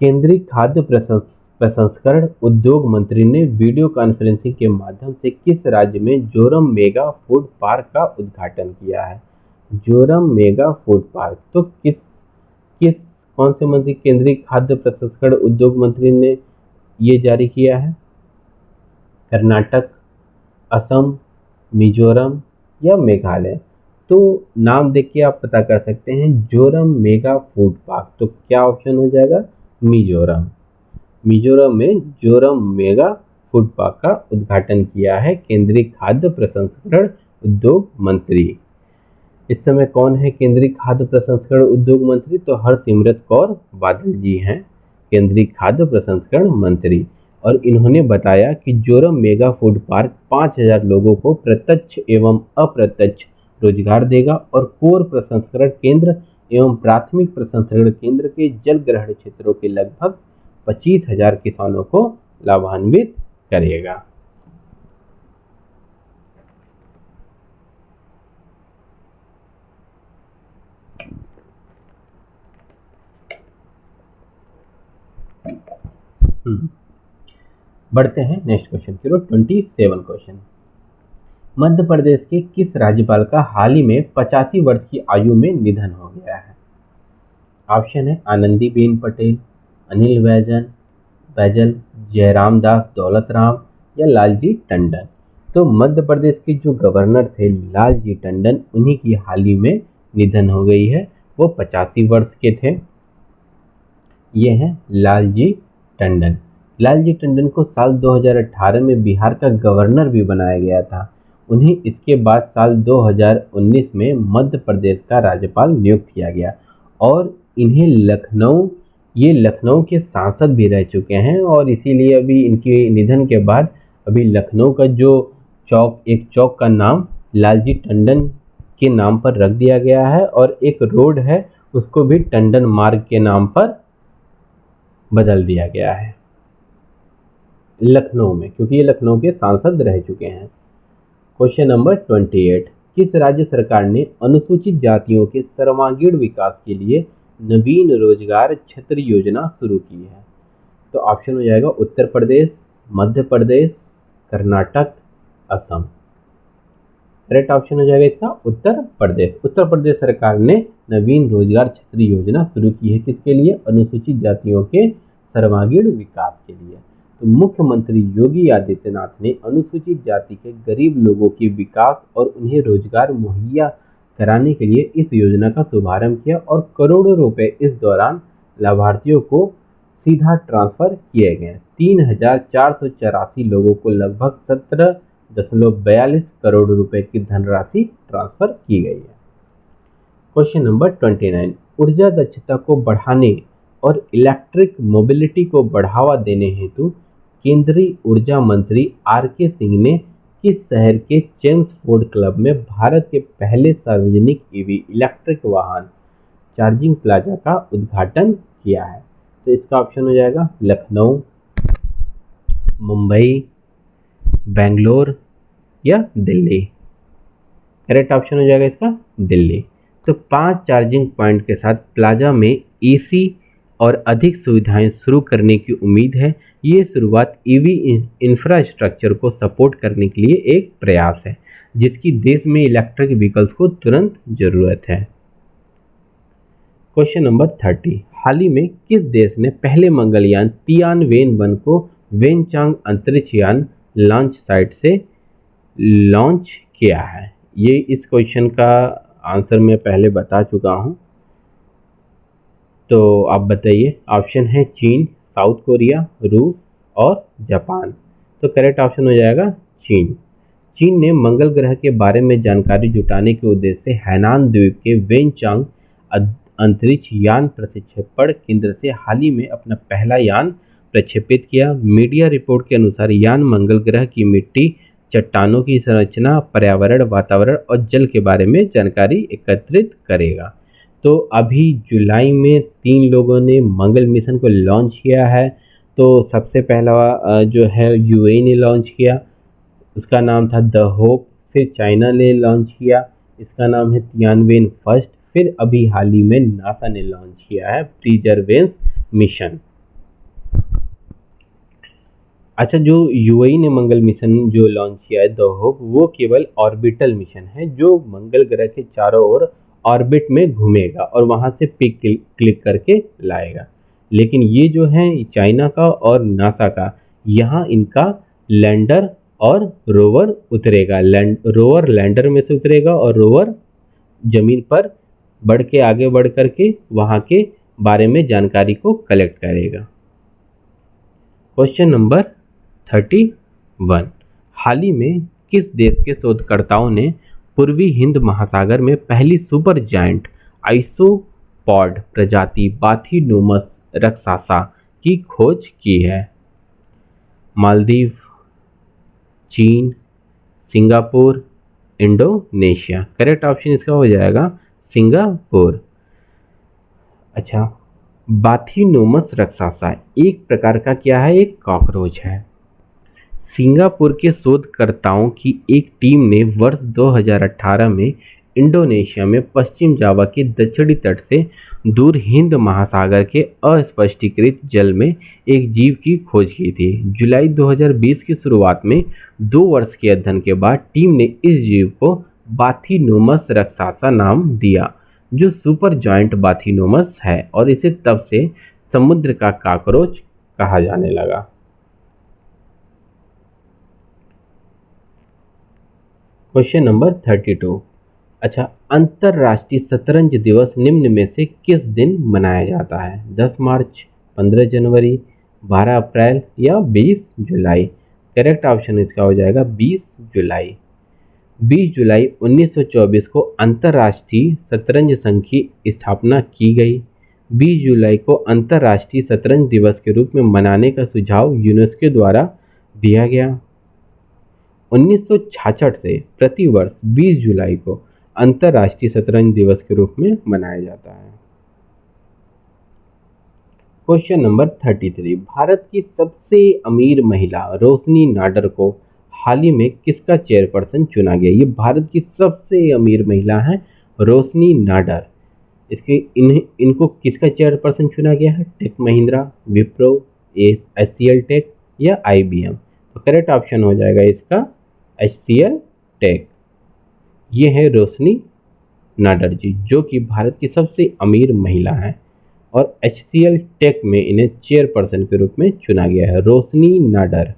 केंद्रीय खाद्य प्रसंस्करण उद्योग मंत्री ने वीडियो कॉन्फ्रेंसिंग के माध्यम से किस राज्य में जोरम मेगा फूड पार्क का उद्घाटन किया है? Zoram mega food park. तो कौन से मंत्री, केंद्रीय खाद्य प्रसंस्करण उद्योग मंत्री ने ये जारी किया है? कर्नाटक, असम, मिजोरम या मेघालय। तो नाम देख के आप पता कर सकते हैं, जोरम मेगा फूड पार्क। तो क्या ऑप्शन हो जाएगा? मिजोरम। मिजोरम में जोरम मेगा फूड पार्क का उद्घाटन किया है केंद्रीय खाद्य प्रसंस्करण उद्योग मंत्री। इस समय कौन है केंद्रीय खाद्य प्रसंस्करण उद्योग मंत्री? तो हरसिमरत कौर बादल जी हैं केंद्रीय खाद्य प्रसंस्करण मंत्री। और इन्होंने बताया कि जोरम मेगा फूड पार्क 5000 लोगों को प्रत्यक्ष एवं अप्रत्यक्ष रोजगार देगा और कोर प्रसंस्करण केंद्र एवं प्राथमिक प्रसंस्करण केंद्र के जल ग्रहण क्षेत्रों के लगभग 25,000 किसानों को लाभान्वित करेगा। बढ़ते हैं नेक्स्ट क्वेश्चन की ओर। 27 क्वेश्चन, मध्य प्रदेश के किस राज्यपाल का हाल ही में 85 वर्ष की आयु में निधन हो गया है? ऑप्शन है आनंदीबेन पटेल, अनिल बैजल, जयराम दास दौलत राम या लालजी टंडन। तो मध्य प्रदेश के जो गवर्नर थे लालजी टंडन, उन्हीं की हाल ही में निधन हो गई है। वो 85 वर्ष के थे। ये हैं लालजी टंडन। लालजी टंडन को साल 2018 में बिहार का गवर्नर भी बनाया गया था। उन्हें इसके बाद साल 2019 में मध्य प्रदेश का राज्यपाल नियुक्त किया गया और इन्हें लखनऊ के सांसद भी रह चुके हैं और इसीलिए अभी इनके निधन के बाद अभी लखनऊ का जो एक चौक का नाम लालजी टंडन के नाम पर रख दिया गया है और एक रोड है उसको भी टंडन मार्ग के नाम पर बदल दिया गया है लखनऊ में, क्योंकि ये लखनऊ के सांसद रह चुके हैं। क्वेश्चन नंबर 28, किस राज्य सरकार ने अनुसूचित जातियों के सर्वांगीण विकास के लिए नवीन रोजगार छत्र योजना शुरू की है? तो ऑप्शन हो जाएगा उत्तर प्रदेश, मध्य प्रदेश, कर्नाटक, असम। करेक्ट ऑप्शन हो जाएगा इसका उत्तर प्रदेश। उत्तर प्रदेश सरकार ने नवीन रोजगार छत्र योजना शुरू की है, किसके लिए? अनुसूचित जातियों के सर्वांगीण विकास के लिए। तो मुख्यमंत्री योगी आदित्यनाथ ने अनुसूचित जाति के गरीब लोगों के विकास और उन्हें रोजगार मुहैया कराने के लिए इस योजना का शुभारंभ किया और करोड़ों रुपए इस दौरान लाभार्थियों को सीधा ट्रांसफर किए गए। 3,484 लोगों को लगभग 17.42 करोड़ रुपए की धनराशि ट्रांसफर की गई है। क्वेश्चन नंबर 29, ऊर्जा दक्षता को बढ़ाने और इलेक्ट्रिक मोबिलिटी को बढ़ावा देने हेतु केंद्रीय ऊर्जा मंत्री आर.के. सिंह ने किस शहर के चेम्सफोर्ड क्लब में भारत के पहले सार्वजनिक ईवी इलेक्ट्रिक वाहन चार्जिंग प्लाजा का उद्घाटन किया है? तो इसका ऑप्शन हो जाएगा लखनऊ, मुंबई, बेंगलोर या दिल्ली। करेक्ट ऑप्शन हो जाएगा इसका दिल्ली। तो 5 चार्जिंग पॉइंट के साथ प्लाजा में एसी और अधिक सुविधाएं शुरू करने की उम्मीद है। ये शुरुआत ईवी इंफ्रास्ट्रक्चर को सपोर्ट करने के लिए एक प्रयास है, जिसकी देश में इलेक्ट्रिक व्हीकल्स को तुरंत जरूरत है। क्वेश्चन नंबर 30, हाल ही में किस देश ने पहले मंगलयान तियानवेन-1 को वेनचांग अंतरिक्ष यान लॉन्च साइट से लॉन्च किया है? ये इस क्वेश्चन का आंसर मैं पहले बता चुका हूं, तो आप बताइए। ऑप्शन है चीन, साउथ कोरिया, रूस और जापान। तो करेक्ट ऑप्शन हो जाएगा चीन। चीन ने मंगल ग्रह के बारे में जानकारी जुटाने के उद्देश्य से हैनान द्वीप के वेनचांग अंतरिक्ष यान प्रक्षेपण केंद्र से हाल ही में अपना पहला यान प्रक्षेपित किया। मीडिया रिपोर्ट के अनुसार यान मंगल ग्रह की मिट्टी, चट्टानों की संरचना, पर्यावरण, वातावरण और जल के बारे में जानकारी एकत्रित करेगा। तो अभी जुलाई में 3 लोगों ने मंगल मिशन को लॉन्च किया है। तो सबसे पहला जो है यूएई ने लॉन्च किया, उसका नाम था द होप। फिर चाइना ने लॉन्च किया, इसका नाम है तियानवेन फर्स्ट। फिर अभी हाल ही में नासा ने लॉन्च किया है परसेवरेंस मिशन। अच्छा, जो यूएई ने मंगल मिशन जो लॉन्च किया है द होप, वो केवल ऑर्बिटल मिशन है जो मंगल ग्रह के चारों ओर ऑर्बिट में घूमेगा और वहां से पिक क्लिक करके लाएगा। लेकिन ये जो है चाइना का और नासा का, यहाँ इनका लैंडर और रोवर उतरेगा। रोवर लैंडर में से उतरेगा और रोवर जमीन पर आगे बढ़ करके वहां के बारे में जानकारी को कलेक्ट करेगा। क्वेश्चन नंबर 31, हाल ही में किस देश के शोधकर्ताओं ने पूर्वी हिंद महासागर में पहली सुपर जायंट आइसोपॉड प्रजाति बाथिनोमस रक्सासा की खोज की है? मालदीव, चीन, सिंगापुर, इंडोनेशिया। करेक्ट ऑप्शन इसका हो जाएगा सिंगापुर। अच्छा, बाथिनोमस रक्सासा एक प्रकार का क्या है? एक कॉकरोच है। सिंगापुर के शोधकर्ताओं की एक टीम ने वर्ष 2018 में इंडोनेशिया में पश्चिम जावा के दक्षिणी तट से दूर हिंद महासागर के अस्पष्टीकृत जल में एक जीव की खोज की थी। जुलाई 2020 की शुरुआत में 2 वर्ष के अध्ययन के बाद टीम ने इस जीव को बाथिनोमस रक्सासा नाम दिया, जो सुपर जायंट बाथिनोमस है, और इसे तब से समुद्र का कॉकरोच कहा जाने लगा। क्वेश्चन नंबर 32, अच्छा, अंतर्राष्ट्रीय शतरंज दिवस निम्न में से किस दिन मनाया जाता है? 10 मार्च, 15 जनवरी, 12 अप्रैल या 20 जुलाई? करेक्ट ऑप्शन इसका हो जाएगा 20 जुलाई। 20 जुलाई 1924 को अंतर्राष्ट्रीय शतरंज संघ की स्थापना की गई। 20 जुलाई को अंतर्राष्ट्रीय शतरंज दिवस के रूप में मनाने का सुझाव यूनेस्को द्वारा दिया गया। 1966 से प्रतिवर्ष 20 जुलाई को अंतर्राष्ट्रीय शतरंज दिवस के रूप में मनाया जाता है। क्वेश्चन नंबर 33, भारत की सबसे अमीर महिला रोशनी नाडर को हाल ही में किसका चेयरपर्सन चुना गया? ये भारत की सबसे अमीर महिला है रोशनी नाडर। इनको किसका चेयरपर्सन चुना गया है? Tech Mahindra, Wipro, HCL Tech या आईबीएम? तो करेक्ट ऑप्शन हो जाएगा इसका एचसीएल टेक। ये है रोशनी नाडर जी, जो कि भारत की सबसे अमीर महिला है और एचसीएल टेक में इन्हें चेयरपर्सन के रूप में चुना गया है, रोशनी नाडर।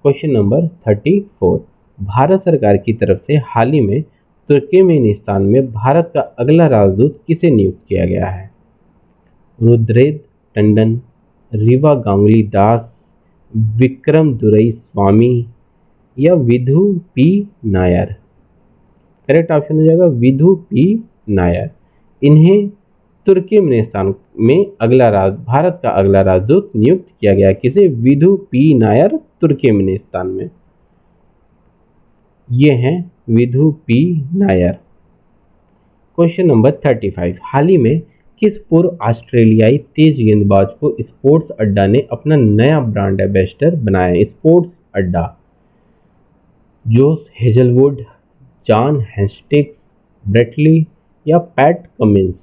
क्वेश्चन नंबर 34, भारत सरकार की तरफ से हाल ही में तुर्कमेनिस्तान में भारत का अगला राजदूत किसे नियुक्त किया गया है? रुद्रेश टंडन, रीवा गांगुली दास, विक्रम दुरई स्वामी या Vidhu P Nair? Correct option हो जाएगा विधु पी नायर। इन्हें तुर्कमेनिस्तान में भारत का अगला राजदूत नियुक्त किया गया। किसे? विधु पी नायर, तुर्कमेनिस्तान में। ये हैं Vidhu P Nair. Question number 35, हाल ही में किस पूर्व ऑस्ट्रेलियाई तेज गेंदबाज को स्पोर्ट्स अड्डा ने अपना नया ब्रांड एम्बेसडर बनाया? Sports Adda, Josh Hazlewood, John Hastings, Brett Lee या पैट कमिंस?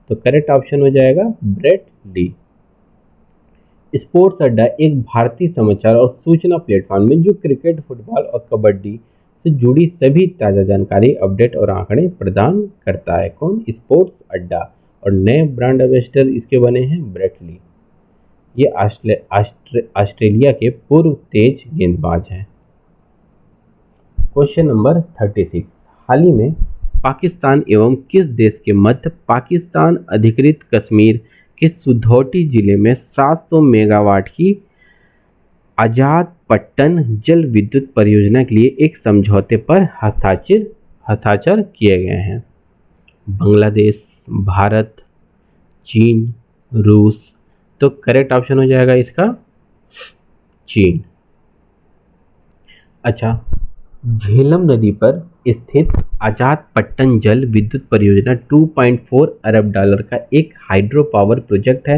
तो करेक्ट ऑप्शन हो जाएगा ब्रेट ली। स्पोर्ट्स अड्डा एक भारतीय समाचार और सूचना प्लेटफॉर्म है जो क्रिकेट, फुटबॉल और कबड्डी से जुड़ी सभी ताज़ा जानकारी, अपडेट और आंकड़े प्रदान करता है। कौन? स्पोर्ट्स अड्डा। और नए ब्रांड एम्बेसडर इसके बने हैं ब्रेट ली। ये ऑस्ट्रेलिया के पूर्व तेज गेंदबाज हैं। क्वेश्चन नंबर 36, हाल ही में पाकिस्तान एवं किस देश के मध्य पाकिस्तान अधिकृत कश्मीर के सुधौटी जिले में 700 मेगावाट की आजाद पट्टन जल विद्युत परियोजना के लिए एक समझौते पर हस्ताक्षर किए गए हैं? बांग्लादेश, भारत, चीन, रूस? तो करेक्ट ऑप्शन हो जाएगा इसका चीन। अच्छा, झेलम नदी पर स्थित आजाद पट्टन जल विद्युत परियोजना 2.4 अरब डॉलर का एक हाइड्रो पावर प्रोजेक्ट है।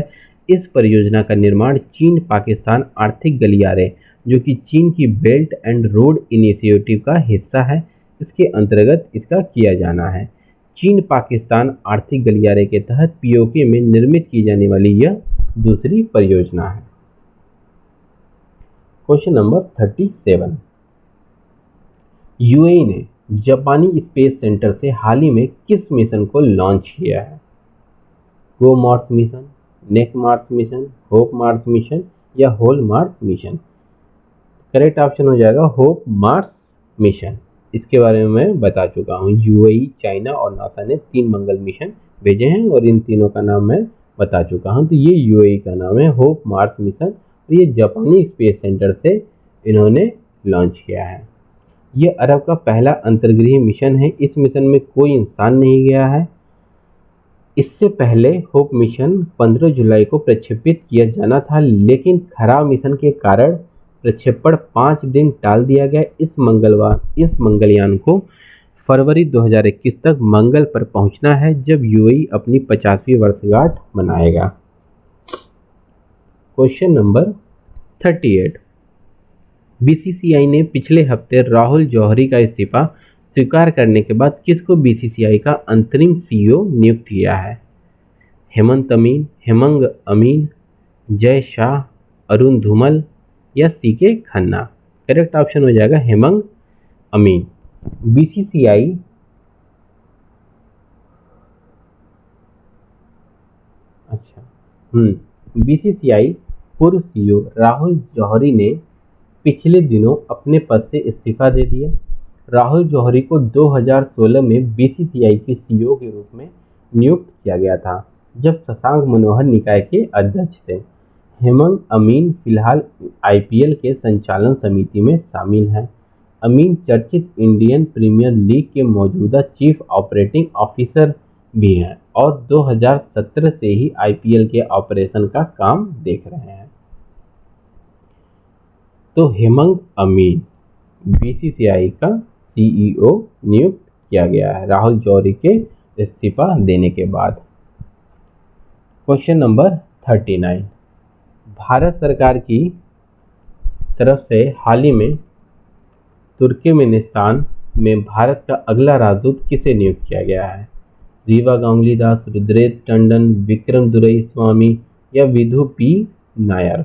इस परियोजना का निर्माण चीन पाकिस्तान आर्थिक गलियारे, जो कि चीन की बेल्ट एंड रोड इनिशिएटिव का हिस्सा है, इसके अंतर्गत इसका किया जाना है। चीन पाकिस्तान आर्थिक गलियारे के तहत पीओके में निर्मित की जाने वाली यह दूसरी परियोजना है। क्वेश्चन नंबर 37, यूएई ने जापानी स्पेस सेंटर से हाल ही में किस मिशन को लॉन्च किया है? Go mars mission, neck mars mission, hope mars mission या whole mars mission? Correct option हो जाएगा होप मार्स मिशन। इसके बारे में मैं बता चुका हूँ। यूएई, चाइना और नासा ने 3 मंगल मिशन भेजे हैं और इन तीनों का नाम मैं बता चुका हूँ। तो ये यूएई का नाम है होप मार्स मिशन और ये जापानी स्पेस सेंटर से इन्होंने लॉन्च किया है। ये अरब का पहला अंतर्ग्रहीय मिशन है। इस मिशन में कोई इंसान नहीं गया है। इससे पहले होप मिशन 15 जुलाई को प्रक्षेपित किया जाना था, लेकिन खराब मिशन के कारण प्रक्षेपण 5 दिन टाल दिया गया। इस मंगलयान को फरवरी 2021 तक मंगल पर पहुंचना है, जब यूएई अपनी 50वीं वर्षगांठ मनाएगा। क्वेश्चन नंबर 38, बीसीसीआई ने पिछले हफ्ते राहुल जौहरी का इस्तीफा स्वीकार करने के बाद किसको बीसीसीआई का अंतरिम सीईओ नियुक्त किया है? हेमंत अमीन, जय शाह, अरुण धूमल या सीके खन्ना? करेक्ट ऑप्शन हो जाएगा हेमंत अमीन। बीसीसीआई पूर्व सीईओ राहुल जौहरी ने पिछले दिनों अपने पद से इस्तीफा दे दिया। राहुल जौहरी को 2016 में बीसीसीआई के सीईओ के रूप में नियुक्त किया गया था, जब शशांक मनोहर निकाय के अध्यक्ष थे। हेमंत अमीन फिलहाल आईपीएल के संचालन समिति में शामिल हैं। अमीन चर्चित इंडियन प्रीमियर लीग के मौजूदा चीफ ऑपरेटिंग ऑफिसर भी हैं और 2017 से ही आईपीएल के ऑपरेशन का काम देख रहे हैं। तो हेमंत अमीन बीसीसीआई का सीईओ नियुक्त किया गया है राहुल जौहरी के इस्तीफा देने के बाद। क्वेश्चन नंबर 39, भारत सरकार की तरफ से हाल ही में तुर्कमेनिस्तान में भारत का अगला राजदूत किसे नियुक्त किया गया है? रीवा गांगुली दास, रुद्रेश टंडन, विक्रम दुरईस्वामी या Vidhu P Nair?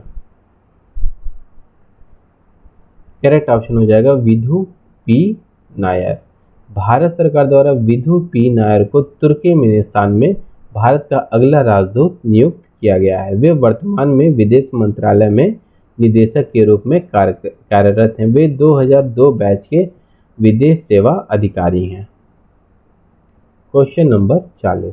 Correct option हो जाएगा विधु पी नायर। भारत सरकार द्वारा विधु पी नायर को तुर्कमेनिस्तान में भारत का अगला राजदूत नियुक्त किया गया है। वे वर्तमान में विदेश मंत्रालय में निदेशक के रूप में कार्यरत हैं। वे 2002 बैच के विदेश सेवा अधिकारी हैं। क्वेश्चन नंबर 40,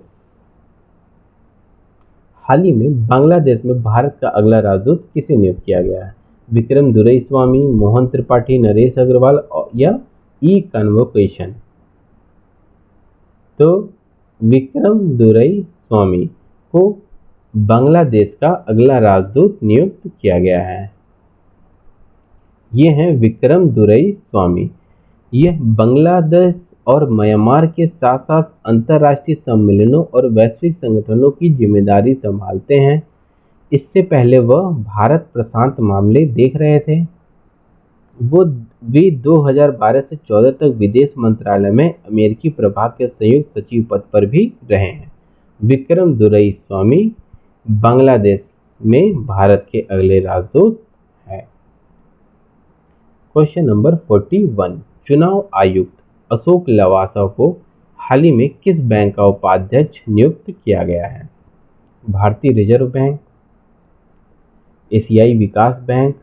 हाल ही में बांग्लादेश में भारत का अगला राजदूत किसे नियुक्त किया गया है? विक्रम दुरईस्वामी, मोहन त्रिपाठी, नरेश अग्रवाल या ई कन्वोकेशन? तो विक्रम दुरईस्वामी को बांग्लादेश का अगला राजदूत नियुक्त किया गया है। ये हैं विक्रम दुरईस्वामी। यह बांग्लादेश और म्यांमार के साथ साथ अंतर्राष्ट्रीय सम्मेलनों और वैश्विक संगठनों की जिम्मेदारी संभालते हैं। इससे पहले वह भारत प्रशांत मामले देख रहे थे। वे 2012 से 14 तक विदेश मंत्रालय में अमेरिकी प्रभाग के संयुक्त सचिव पद पर भी रहे हैं। विक्रम दुरईस्वामी बांग्लादेश में भारत के अगले राजदूत हैं। क्वेश्चन नंबर 41, चुनाव आयुक्त अशोक लवासा को हाल ही में किस बैंक का उपाध्यक्ष नियुक्त किया गया है? भारतीय रिजर्व बैंक, एशियाई विकास बैंक,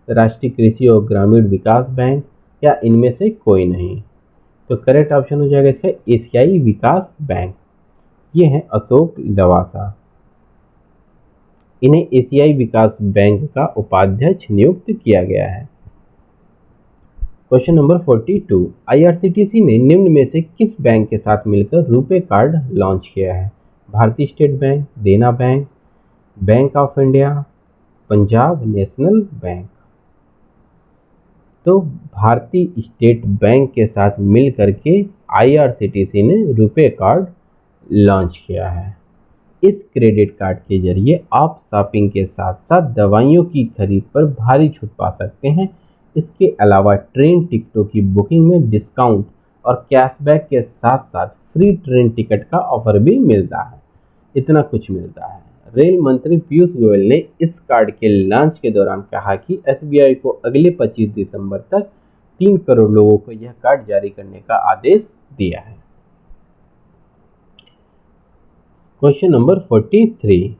राष्ट्रीय कृषि और ग्रामीण विकास बैंक या इनमें से कोई नहीं? तो करेक्ट ऑप्शन हो जाएगा इसका एशियाई विकास बैंक। ये है अशोक लवासा। इन्हें एशियाई विकास बैंक का उपाध्यक्ष नियुक्त किया गया है। क्वेश्चन नंबर 42, आईआरसीटीसी ने निम्न में से किस बैंक के साथ मिलकर रुपे कार्ड लॉन्च किया है? भारतीय स्टेट बैंक, देना bank, bank of India, Punjab national bank? तो भारतीय स्टेट बैंक के साथ मिल करके आईआरसीटीसी ने रुपे कार्ड लॉन्च किया है। इस क्रेडिट कार्ड के जरिए आप शॉपिंग के साथ साथ दवाइयों की खरीद पर भारी छूट पा सकते हैं। इसके अलावा ट्रेन टिकटों की बुकिंग में डिस्काउंट और कैशबैक के साथ साथ फ्री ट्रेन टिकट का ऑफर भी मिलता है। इतना कुछ मिलता है। रेल मंत्री पीयूष गोयल ने इस कार्ड के लॉन्च के दौरान कहा कि एसबीआई को अगले 25 दिसंबर तक 3 करोड़ लोगों को यह कार्ड जारी करने का आदेश दिया है। क्वेश्चन नंबर 43,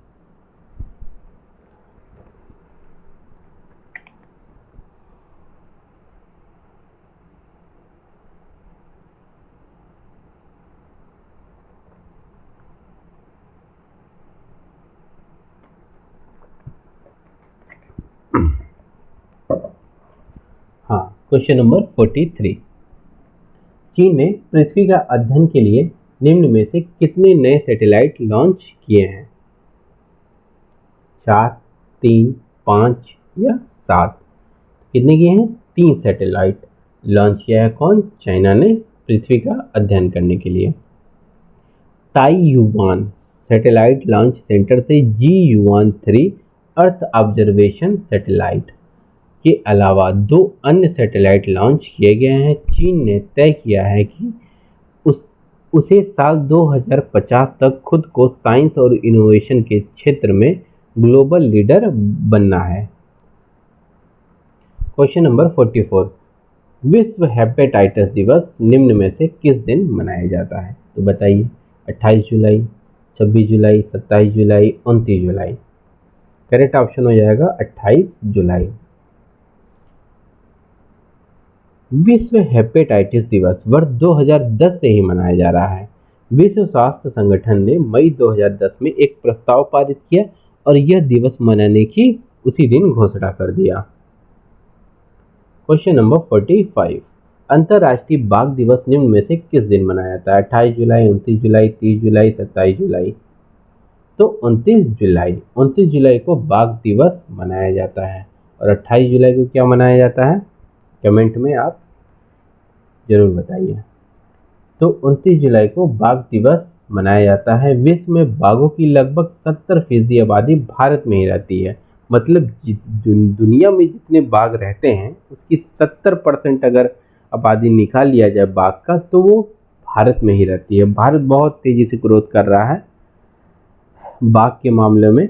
क्वेश्चन नंबर 43, चीन ने पृथ्वी का अध्ययन के लिए निम्न में से कितने नए सैटेलाइट लॉन्च किए हैं? 4, 3, 5 या 7? कितने किए हैं? 3 सैटेलाइट लॉन्च किया है। कौन? चाइना ने पृथ्वी का अध्ययन करने के लिए। ताइयुआन सैटेलाइट लॉन्च सेंटर से GUAN-3 अर्थ ऑब्जर्वेशन सैटेलाइट के अलावा 2 अन्य सैटेलाइट लॉन्च किए गए हैं। चीन ने तय किया है कि उसे साल 2050 तक खुद को साइंस और इनोवेशन के क्षेत्र में ग्लोबल लीडर बनना है। क्वेश्चन नंबर 44, विश्व हेपेटाइटिस दिवस निम्न में से किस दिन मनाया जाता है? तो बताइए। 28 जुलाई, 26 जुलाई, 27 जुलाई, 29 जुलाई? करेक्ट ऑप्शन हो जाएगा 28 जुलाई। विश्व हेपेटाइटिस दिवस वर्ष 2010 से ही मनाया जा रहा है। विश्व स्वास्थ्य संगठन ने मई 2010 में एक प्रस्ताव पारित किया और यह दिवस मनाने की उसी दिन घोषणा कर दिया। क्वेश्चन नंबर 45, अंतर्राष्ट्रीय बाघ दिवस निम्न में से किस दिन मनाया जाता है? 28 जुलाई, 29 जुलाई, 30 जुलाई, 27 जुलाई। तो 29 जुलाई को बाघ दिवस मनाया जाता है। और 28 जुलाई को क्या मनाया जाता है? कमेंट में आप जरूर बताइए। तो 29 जुलाई को बाघ दिवस मनाया जाता है। विश्व में बाघों की लगभग 70% आबादी भारत में ही रहती है। मतलब दुनिया में जितने बाघ रहते हैं उसकी 70% अगर आबादी निकाल लिया जाए बाघ का, तो वो भारत में ही रहती है। भारत बहुत तेजी से ग्रोथ कर रहा है बाघ के मामले में।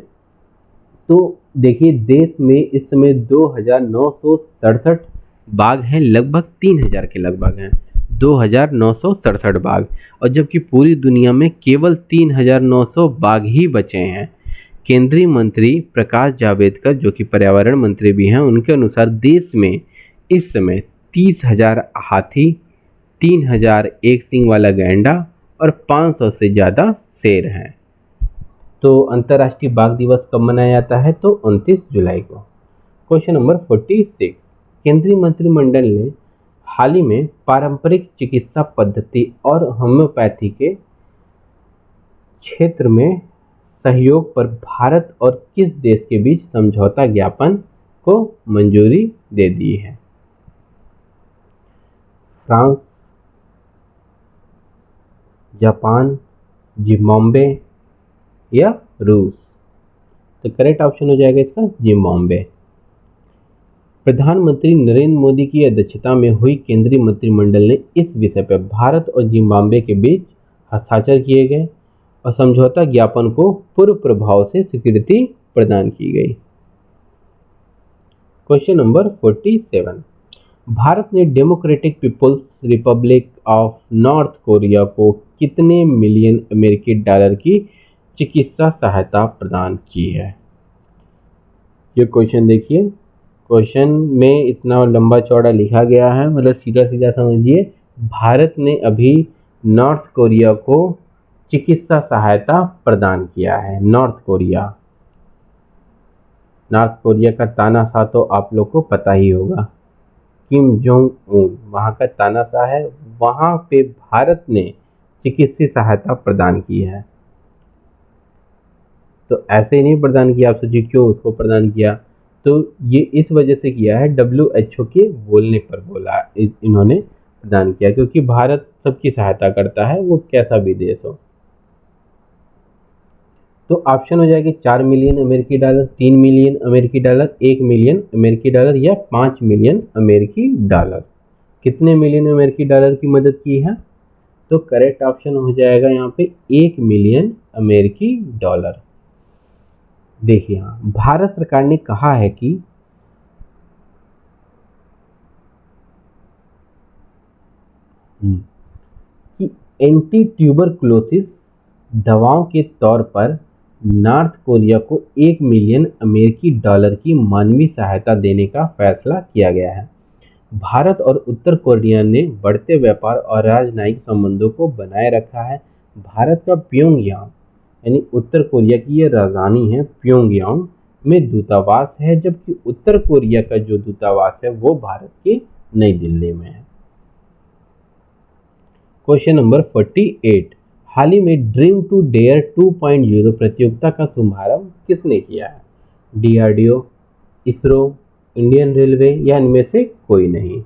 तो देखिए, देश में इस समय 2967 बाघ हैं, लगभग 3000 के लगभग हैं, 2967 बाघ। और जबकि पूरी दुनिया में केवल 3900 बाघ ही बचे हैं। केंद्रीय मंत्री प्रकाश जावड़ेकर, जो कि पर्यावरण मंत्री भी हैं, उनके अनुसार देश में इस समय 30,000 हाथी, 3000 एक सींग वाला गैंडा और 500 से ज़्यादा शेर हैं। तो अंतर्राष्ट्रीय बाघ दिवस कब मनाया जाता है? तो 29 जुलाई को। क्वेश्चन नंबर 46, केंद्रीय मंत्रिमंडल ने हाल ही में पारंपरिक चिकित्सा पद्धति और होम्योपैथी के क्षेत्र में सहयोग पर भारत और किस देश के बीच समझौता ज्ञापन को मंजूरी दे दी है? फ्रांस, जापान, जिम्बाब्वे या रूस? तो करेक्ट ऑप्शन हो जाएगा इसका जिम्बाब्वे। प्रधानमंत्री नरेंद्र मोदी की अध्यक्षता में हुई केंद्रीय मंत्रिमंडल ने इस विषय पर भारत और जिम्बाब्वे के बीच हस्ताक्षर किए गए और समझौता ज्ञापन को पूर्ण प्रभाव से स्वीकृति प्रदान की गई। क्वेश्चन नंबर 47, भारत ने Democratic People's Republic of North Korea को कितने मिलियन अमेरिकी डॉलर की चिकित्सा सहायता प्रदान की है? ये क्वेश्चन देखिए, क्वेश्चन में इतना लंबा चौड़ा लिखा गया है, मतलब सीधा सीधा समझिए। भारत ने अभी नॉर्थ कोरिया को चिकित्सा सहायता प्रदान किया है। नॉर्थ कोरिया का तानाशाह तो आप लोग को पता ही होगा, किम जोंग उन, वहाँ का तानाशाह है। वहाँ पे भारत ने चिकित्सीय सहायता प्रदान की है। तो ऐसे ही नहीं प्रदान किया, आप सोचिए क्यों उसको प्रदान किया। तो ये इस वजह से किया है, WHO के बोलने पर बोला इन्होंने प्रदान किया, क्योंकि भारत सबकी सहायता करता है, वो कैसा भी देश हो। तो ऑप्शन हो जाएगी 4 मिलियन अमेरिकी डॉलर, 3 मिलियन अमेरिकी डॉलर, 1 मिलियन अमेरिकी डॉलर या 5 मिलियन अमेरिकी डॉलर। कितने मिलियन अमेरिकी डॉलर की मदद की है? तो करेक्ट ऑप्शन हो जाएगा यहाँ पे 1 मिलियन अमेरिकी डॉलर। देखिए, हाँ, भारत सरकार ने कहा है कि एंटी ट्यूबरकुलोसिस दवाओं के तौर पर नॉर्थ कोरिया को 1 मिलियन अमेरिकी डॉलर की मानवीय सहायता देने का फैसला किया गया है। भारत और उत्तर कोरिया ने बढ़ते व्यापार और राजनयिक संबंधों को बनाए रखा है। भारत का प्योंगयांग, यानी उत्तर कोरिया की ये राजधानी है, प्योंगयांग में दूतावास है, जबकि उत्तर कोरिया का जो दूतावास है वो भारत की नई दिल्ली में है। क्वेश्चन नंबर 48, हाल ही में ड्रीम टू डेयर 2.0 प्रतियोगिता का शुभारंभ किसने किया है? DRDO, इसरो, इंडियन रेलवे या इनमें से कोई नहीं?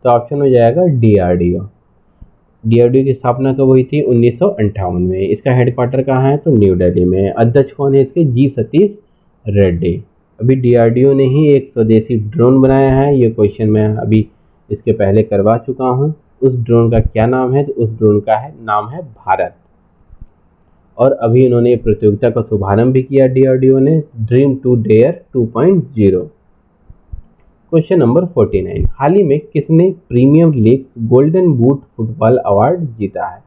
तो ऑप्शन हो जाएगा DRDO। DRDO की स्थापना कब हुई थी? 1958 में। इसका हेडक्वार्टर कहाँ है? तो न्यू दिल्ली में। अध्यक्ष कौन है इसके? G सतीश रेड्डी। अभी DRDO ने ही एक स्वदेशी ड्रोन बनाया है, ये क्वेश्चन मैं अभी इसके पहले करवा चुका हूँ। उस ड्रोन का क्या नाम है? तो उस ड्रोन का नाम है भारत। और अभी इन्होंने प्रतियोगिता का शुभारंभ भी किया DRDO ने, dream to dare 2.0। Question number 49, हाल ही में किसने premier league golden boot football award जीता है?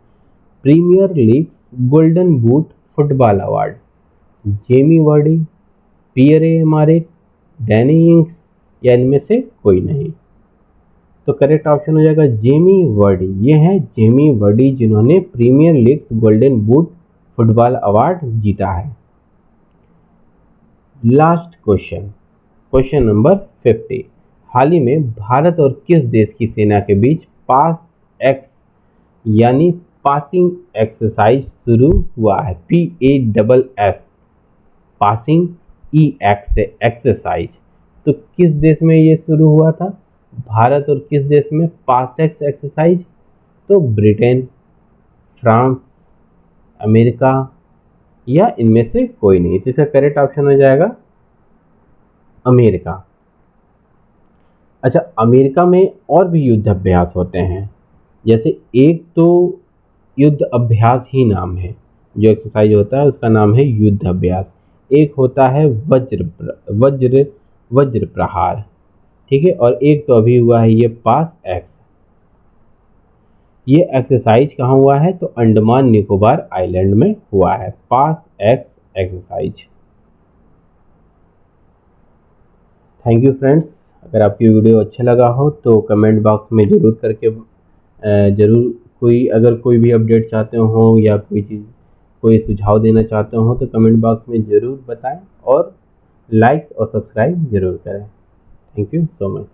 Premier league golden boot football award Jamie Vardy, Pierre Emerick, Danny Ings या इनमें से कोई नहीं? तो करेक्ट ऑप्शन हो जाएगा जेमी वार्डी। ये है जेमी वार्डी जिन्होंने Premier league golden boot football award जीता है। लास्ट क्वेश्चन, क्वेश्चन नंबर 50, हाल ही में भारत और किस देश की सेना के बीच पास एक्स यानी पासिंग एक्सरसाइज शुरू हुआ है। PASS passing exercise. तो किस देश में ये शुरू हुआ था? भारत। और किस देश में पास एक्सरसाइज? तो ब्रिटेन, फ्रांस, अमेरिका या इनमें से कोई नहीं। तो इसका करेक्ट ऑप्शन हो जाएगा अमेरिका। अच्छा, अमेरिका में और भी युद्ध अभ्यास होते हैं। जैसे एक तो युद्ध अभ्यास ही नाम है, जो एक्सरसाइज होता है उसका नाम है युद्ध अभ्यास। एक होता है वज्र प्रहार, ठीक है। और एक तो अभी हुआ है ये पास एक्स। ये एक्सरसाइज कहाँ हुआ है? तो अंडमान निकोबार आइलैंड में हुआ है, PASSEX exercise. Thank you friends. अगर आपकी वीडियो अच्छा लगा हो तो कमेंट बॉक्स में ज़रूर करके ज़रूर अगर कोई भी अपडेट चाहते हो या कोई सुझाव देना चाहते हो तो कमेंट बॉक्स में ज़रूर बताएं और लाइक और सब्सक्राइब ज़रूर करें। Thank you so much.